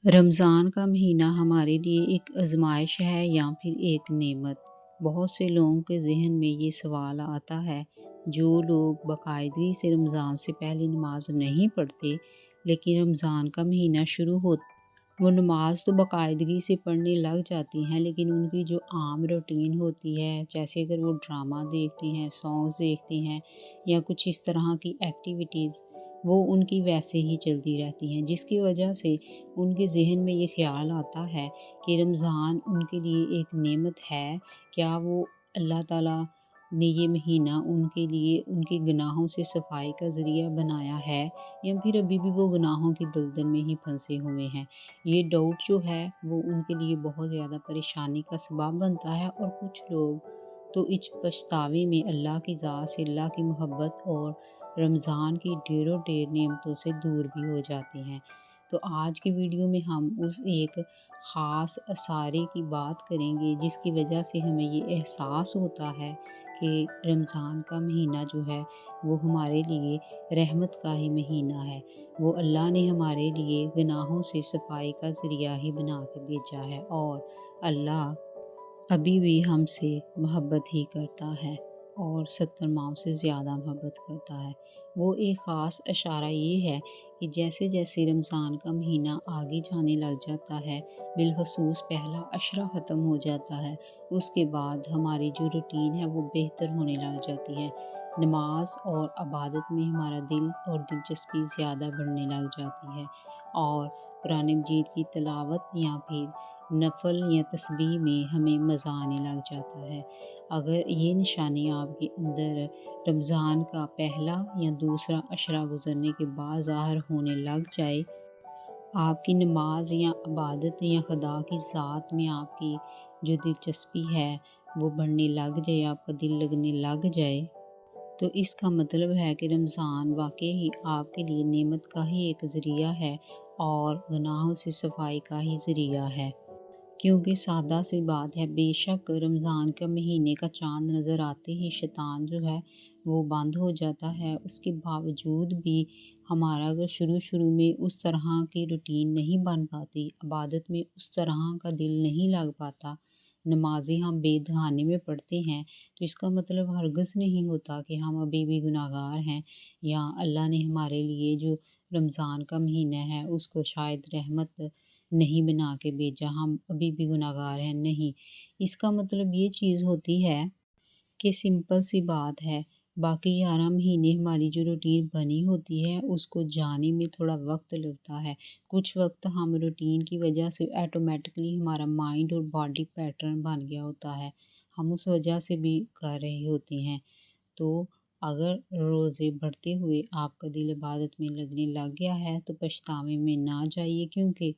रमज़ान का महीना हमारे लिए एक आज़माइश है या फिर एक नेमत। बहुत से लोगों के ज़हन में ये सवाल आता है, जो लोग बाकायदगी से रमज़ान से पहले नमाज नहीं पढ़ते, लेकिन रमज़ान का महीना शुरू हो वो नमाज तो बाकायदगी से पढ़ने लग जाती हैं, लेकिन उनकी जो आम रूटीन होती है, जैसे अगर वो ड्रामा देखती हैं, सॉन्ग्स देखती हैं या कुछ इस तरह की एक्टिविटीज़, वो उनकी वैसे ही चलती रहती हैं, जिसकी वजह से उनके ज़हन में ये ख़्याल आता है कि रमज़ान उनके लिए एक नेमत है। क्या वो अल्लाह ताला ने ये महीना उनके लिए उनके गुनाहों से सफाई का ज़रिया बनाया है, या फिर अभी भी वो गुनाहों की दलदल में ही फंसे हुए हैं। ये डाउट जो है वो उनके लिए बहुत ज़्यादा परेशानी का सबब बनता है, और कुछ लोग तो इस पछतावे में अल्लाह की ज़ात से, अल्लाह की मोहब्बत और रमज़ान की ढेरों ढेर नेमतों से दूर भी हो जाते हैं। तो आज की वीडियो में हम उस एक ख़ास असारे की बात करेंगे, जिसकी वजह से हमें ये एहसास होता है कि रमज़ान का महीना जो है वो हमारे लिए रहमत का ही महीना है। वो अल्लाह ने हमारे लिए गुनाहों से सफाई का ज़रिया ही बना के भेजा है, और अल्लाह अभी भी हमसे मोहब्बत ही करता है, और 70 माओं से ज़्यादा मोहब्बत करता है। वो एक ख़ास इशारा ये है कि जैसे जैसे रमज़ान का महीना आगे जाने लग जाता है, बिलख़ुसूस पहला अशरा ख़त्म हो जाता है, उसके बाद हमारी जो रूटीन है वो बेहतर होने लग जाती है। नमाज और इबादत में हमारा दिल और दिलचस्पी ज़्यादा बढ़ने लग जाती है, और कुरान मजीद की तिलावत या फिर नफ़ल या तस्बीह में हमें मज़ा आने लग जाता है। अगर ये निशानी आपके अंदर रमज़ान का पहला या दूसरा अशरा गुज़रने के बाद ज़ाहिर होने लग जाए, आपकी नमाज या इबादत या खुदा की ज़ात में आपकी जो दिलचस्पी है वो बढ़ने लग जाए, आपका दिल लगने लग जाए, तो इसका मतलब है कि रमज़ान वाक़ई ही आपके लिए नेमत का ही एक ज़रिया है, और गुनाहों से सफाई का ही ज़रिया है। क्योंकि सादा सी बात है, बेशक रमज़ान का महीने का चाँद नज़र आते ही शैतान जो है वो बंद हो जाता है। उसके बावजूद भी हमारा अगर शुरू में उस तरह की रूटीन नहीं बन पाती, इबादत में उस तरह का दिल नहीं लग पाता, नमाज़ें हम बेदहाने में पढ़ते हैं, तो इसका मतलब हरगिज़ नहीं होता कि हम अभी भी गुनाहगार हैं, या अल्लाह ने हमारे लिए जो रमज़ान का महीना है उसको शायद रहमत नहीं बना के भेजा, हम अभी भी गुनाहगार हैं। नहीं, इसका मतलब ये चीज़ होती है कि सिंपल सी बात है, बाकी 11 महीने हमारी जो रूटीन बनी होती है उसको जाने में थोड़ा वक्त लगता है। कुछ वक्त हम रूटीन की वजह से ऑटोमेटिकली हमारा माइंड और बॉडी पैटर्न बन गया होता है, हम उस वजह से भी कर रहे होते हैं। तो अगर रोज़े बढ़ते हुए आपका दिल इबादत में लगने लग गया है, तो पछतावे में ना जाइए, क्योंकि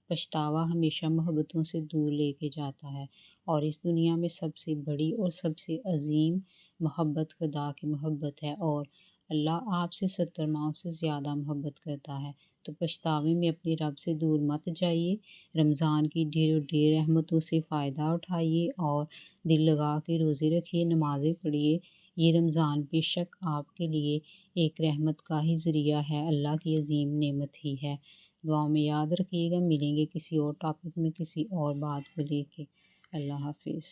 पछतावा हमेशा मोहब्बतों से दूर लेके जाता है, और इस दुनिया में सबसे बड़ी और सबसे अजीम मोहब्बत खुदा की मोहब्बत है, और अल्लाह आपसे 70 माओं से ज़्यादा मोहब्बत करता है। तो पछतावे में अपने रब से दूर मत जाइए, रमज़ान की ढेरों ढेर रहमतों से फ़ायदा उठाइए, और दिल लगा के रोज़े रखिए, नमाज़ें पढ़िए। ये रमज़ान बेशक आपके लिए एक रहमत का ही ज़रिया है, अल्लाह की अज़ीम नेमत ही है। दुआओं में याद रखिएगा। मिलेंगे किसी और टॉपिक में किसी और बात को लेके। अल्लाह हाफ़िज़।